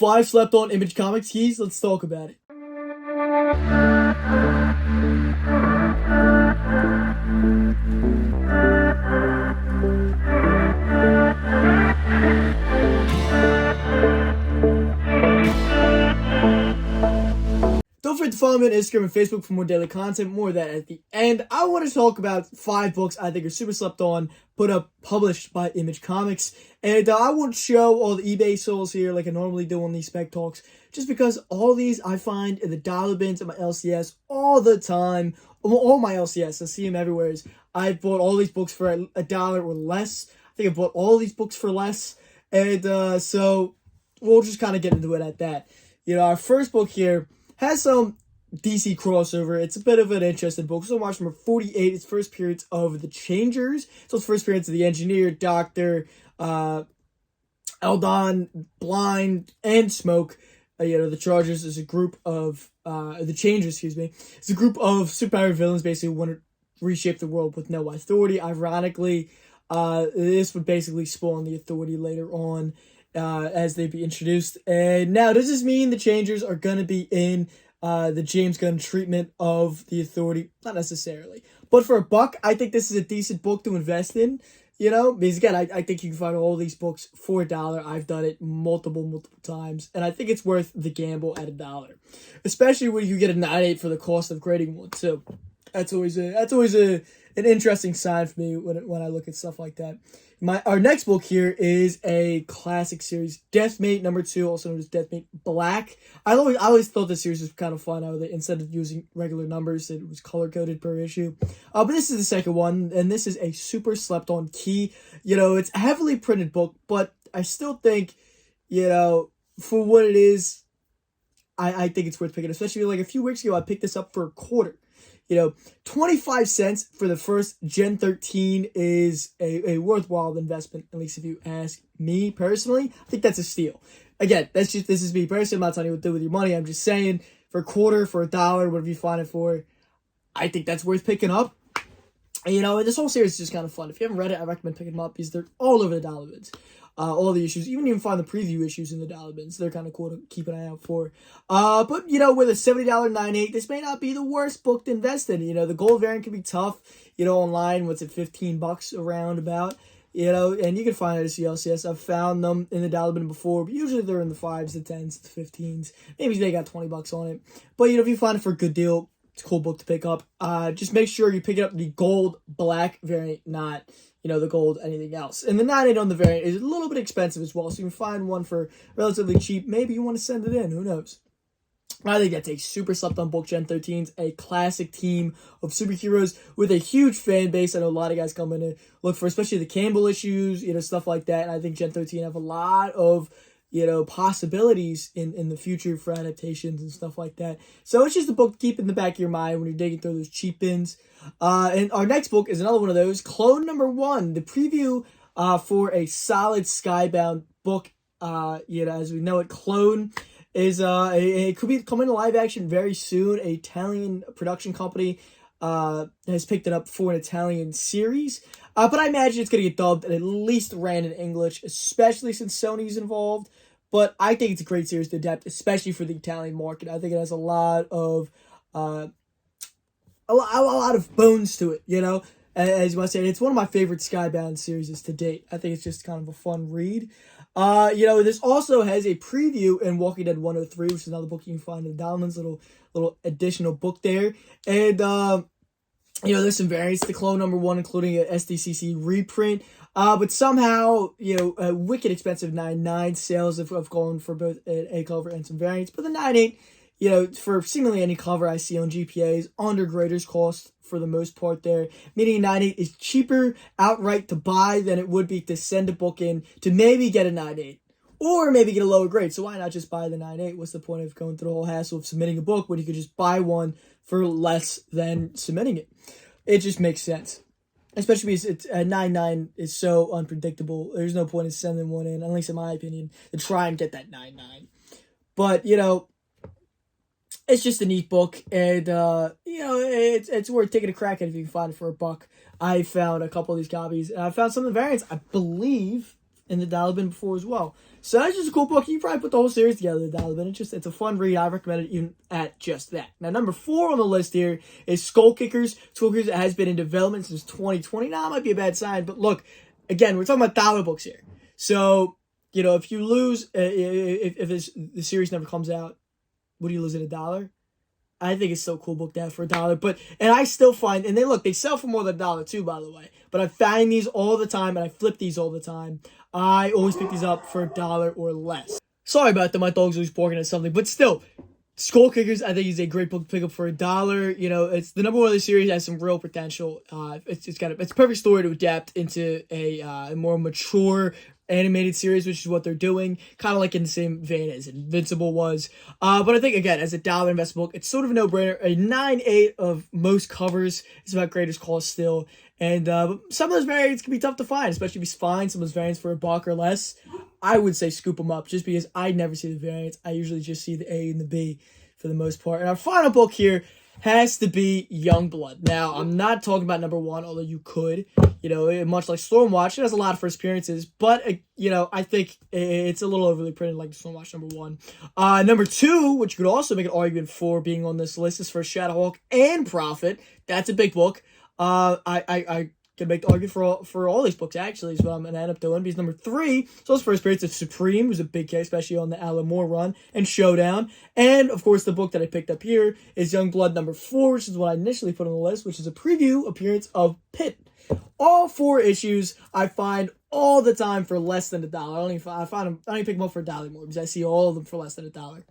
5 slept on Image Comics keys. Let's talk about it. Don't forget to follow me on Instagram and Facebook for more daily content. More of that at the end. I want to talk about 5 books I think are super slept on, published by Image Comics. And I won't show all the eBay souls here like I normally do on these spec talks, just because all these I find in the dollar bins at my LCS all the time. All my LCS, I see them everywhere. I bought all these books for $1 or less. I think I bought all these books for less. And so we'll just kind of get into it at that. Our first book here has some DC crossover. It's a bit of an interesting book. So watch number 48. It's first appearance of the Changers. So it's first appearance of the Engineer, Doctor, Eldon, Blind, and Smoke. The Chargers is a group of the Changers. Excuse me. It's a group of superpower villains basically who want to reshape the world with no authority. Ironically, this would basically spawn the Authority later on. As they be introduced. And now, does this mean the Changers are going to be in the James Gunn treatment of the Authority? Not necessarily. But for $1, I think this is a decent book to invest in. Because again, I think you can find all these books for $1. I've done it multiple times. And I think it's worth the gamble at $1. Especially when you get a 9.8 for the cost of grading one, too. That's always an interesting sign for me when I look at stuff like that. Our next book here is a classic series, Deathmate #2, also known as Deathmate Black. I always thought this series was kind of fun. Instead of using regular numbers, it was color coded per issue. But this is the second one, and this is a super slept on key. It's a heavily printed book, but I still think, for what it is, I think it's worth picking. Especially like a few weeks ago, I picked this up for $0.25. 25 cents for the first Gen 13 is a worthwhile investment, at least if you ask me personally. I think that's a steal. Again, this is me personally. I'm not telling you what to do with your money. I'm just saying for $0.25, for $1, whatever you find it for, I think that's worth picking up. And this whole series is just kind of fun. If you haven't read it, I recommend picking them up because they're all over the dollar bins. All the issues, you can even find the preview issues in the dollar bins. They're kind of cool to keep an eye out for. But with a $70 9.8, this may not be the worst book to invest in. The gold variant can be tough, online. What's it, $15 around about? And you can find it at CLCS. I've found them in the dollar bin before, but usually they're in the 5s, the 10s, the 15s. Maybe they got $20 on it. But, if you find it for a good deal, it's a cool book to pick up. Just make sure you pick up the gold black variant, not the gold anything else. And the 9.8 on the variant is a little bit expensive as well, so you can find one for relatively cheap. Maybe you want to send it in, who knows. I think that's a super slept on book. Gen 13's a classic team of superheroes with a huge fan base. I know a lot of guys come in to look for, especially the Campbell issues, stuff like that. And I think Gen 13 have a lot of possibilities in the future for adaptations and stuff like that. So it's just a book to keep in the back of your mind when you're digging through those cheap bins. And our next book is another one of those, Clone #1, the preview for a solid Skybound book. As we know it, Clone is it could be coming to live action very soon. An Italian production company has picked it up for an Italian series. But I imagine it's going to get dubbed and at least ran in English, especially since Sony's involved. But I think it's a great series to adapt, especially for the Italian market. I think it has a lot of bones to it, As you might say, it's one of my favorite Skybound series to date. I think it's just kind of a fun read. This also has a preview in Walking Dead 103, which is another book you can find in Dalman's little additional book there. And there's some variants to Clone #1, including a SDCC reprint. But somehow, a wicked expensive 9.9 sales have gone for both a cover and some variants. But the 9.8, for seemingly any cover I see on GPAs, under graders cost for the most part there. Meaning 9.8 is cheaper outright to buy than it would be to send a book in to maybe get a 9.8. Or maybe get a lower grade. So why not just buy the 9.8? What's the point of going through the whole hassle of submitting a book when you could just buy one for less than submitting it? It just makes sense. Especially because it's a 9.9 is so unpredictable. There's no point in sending one in, at least in my opinion, to try and get that 9.9. But, it's just a neat book, and it's worth taking a crack at if you can find it for $1. I found a couple of these copies, and I found some of the variants. I believe in the dollar bin before as well. So that's just a cool book. You probably put the whole series together in the dollar bin. It's a fun read. I recommend it even at just that. Now, number 4 on the list here is Skullkickers. Skullkickers has been in development since 2020. Now, it might be a bad sign, but look, again, we're talking about dollar books here. So, if you lose, if the series never comes out, what do you lose at $1? I think it's still a cool book to have for $1. And I still find, and they sell for more than $1 too, by the way. But I find these all the time, and I flip these all the time. I always pick these up for $1 or less. Sorry about that, my dog's always barking at something. But still, Skullkickers, I think, is a great book to pick up for $1. It's the number 1 of the series, has some real potential. It's a perfect story to adapt into a more mature animated series, which is what they're doing, kind of like in the same vein as Invincible was. But I think, again, as a $1 investment book, it's sort of a no-brainer. A 9/8 of most covers is about Greater's Cause still. And some of those variants can be tough to find, especially if you find some of those variants for $1 or less. I would say scoop them up, just because I never see the variants. I usually just see the A and the B for the most part. And our final book here has to be Youngblood. Now, I'm not talking about number 1, although you could. Much like Stormwatch, it has a lot of first appearances, but, I think it's a little overly printed like Stormwatch number 1. Number 2, which you could also make an argument for being on this list, is for Shadowhawk and Prophet. That's a big book. I can make the argument for all these books, actually, is what I'm going to end up doing, because number 3, so it's first appearance of Supreme, who's a big case, especially on the Alan Moore run, and Showdown. And, of course, the book that I picked up here is Youngblood number 4, which is what I initially put on the list, which is a preview appearance of Pit. All 4 issues I find all the time for less than $1. I don't even pick them up for $1 anymore, because I see all of them for less than $1.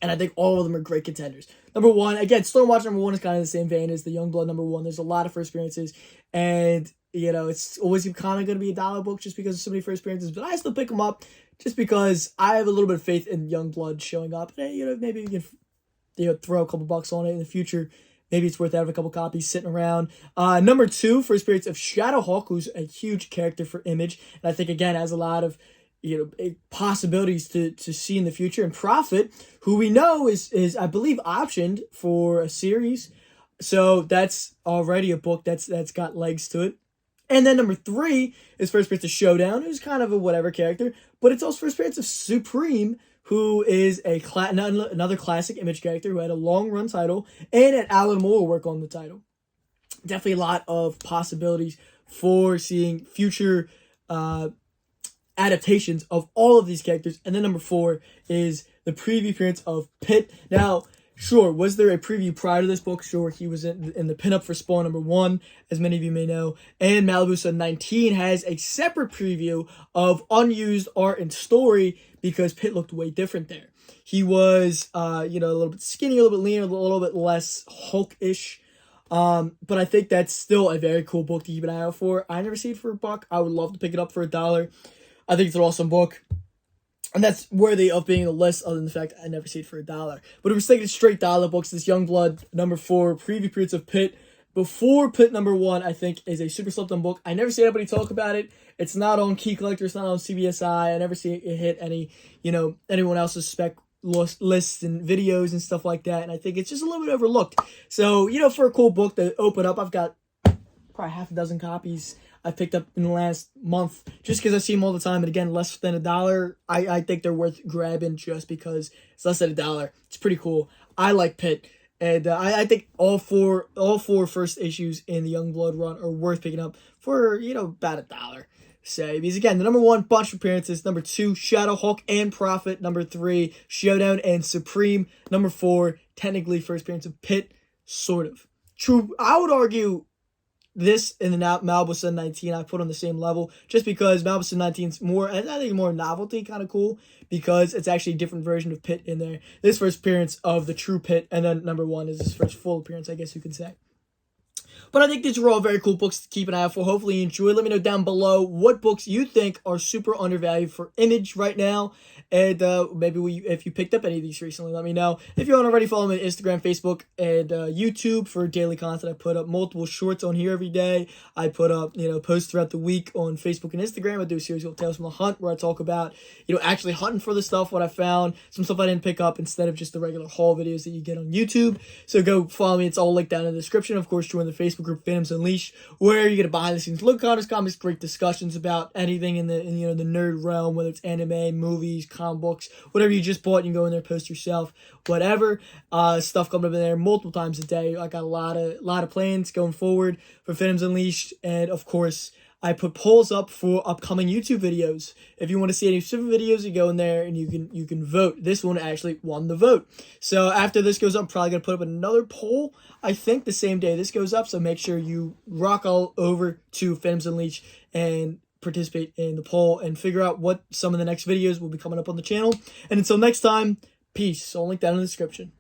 And I think all of them are great contenders. Number 1, again, Stormwatch number 1 is kind of the same vein as the Youngblood number 1. There's a lot of first appearances, and, it's always kind of going to be $1 book just because of so many first appearances, but I still pick them up just because I have a little bit of faith in Youngblood showing up. And, maybe you can, throw a couple bucks on it in the future. Maybe it's worth having a couple copies sitting around. Number 2, first appearance of Shadowhawk, who's a huge character for Image, and I think, again, has a lot of possibilities to see in the future. And Prophet, who we know is I believe optioned for a series, so that's already a book that's got legs to it. And then number 3 is first appearance of Showdown, who's kind of a whatever character, but it's also first appearance of Supreme, who is another classic Image character who had a long run title, and had Alan Moore work on the title. Definitely a lot of possibilities for seeing future adaptations of all of these characters. And then number 4 is the preview appearance of Pit. Now, sure, was there a preview prior to this book? Sure, he was in the pinup for Spawn number 1, as many of you may know. And Malibu Sun 19 has a separate preview of unused art and story, because Pit looked way different there. He was, a little bit skinnier, a little bit leaner, a little bit less Hulk-ish. But I think that's still a very cool book to keep an eye out for. I never see it for $1. I would love to pick it up for $1. I think it's an awesome book. And that's worthy of being on the list, other than the fact I never see it for $1. But if we're sticking straight $1 books, this Youngblood number 4, preview appearance of Pit, before Pit number 1, I think is a super slept on book. I never see anybody talk about it. It's not on Key Collector, it's not on CBSI. I never see it hit any, anyone else's spec lists and videos and stuff like that. And I think it's just a little bit overlooked. So, for a cool book to open up, I've got probably half a dozen copies I picked up in the last month, just because I see them all the time. And again, less than $1. I think they're worth grabbing just because it's less than $1. It's pretty cool. I like Pit, and I think all four first issues in the Youngblood run are worth picking up for about $1. Say, because again, the number 1, bunch of appearances. Number 2, Shadowhawk and Prophet. Number 3, Showdown and Supreme. Number 4, technically first appearance of Pit, sort of. True, I would argue this and the Malibu Sun 19 I put on the same level, just because Malibu Sun 19 is more, I think more novelty, kind of cool, because it's actually a different version of Pit in there. This first appearance of the true Pit, and then number 1 is his first full appearance, I guess you could say. But I think these are all very cool books to keep an eye out for. Hopefully you enjoy. Let me know down below what books you think are super undervalued for Image right now. And maybe if you picked up any of these recently, let me know. If you haven't already, follow me on Instagram, Facebook, and YouTube for daily content. I put up multiple shorts on here every day. I put up, posts throughout the week on Facebook and Instagram. I do a series called Tales from the Hunt, where I talk about, actually hunting for the stuff, what I found, some stuff I didn't pick up, instead of just the regular haul videos that you get on YouTube. So go follow me. It's all linked down in the description. Of course, join the Facebook group Fandoms Unleashed, where you get a behind the scenes look on us, comics, great discussions about anything in the the nerd realm, whether it's anime, movies, comic books, whatever you just bought. You can go in there, post yourself, whatever. Stuff coming up in there multiple times a day. I got a lot of plans going forward for Fandoms Unleashed, and of course, I put polls up for upcoming YouTube videos. If you want to see any specific videos, you go in there and you can vote. This one actually won the vote. So after this goes up, I'm probably going to put up another poll, I think the same day this goes up. So make sure you rock all over to Fandoms Unleashed and participate in the poll and figure out what some of the next videos will be coming up on the channel. And until next time, peace. I'll link that in the description.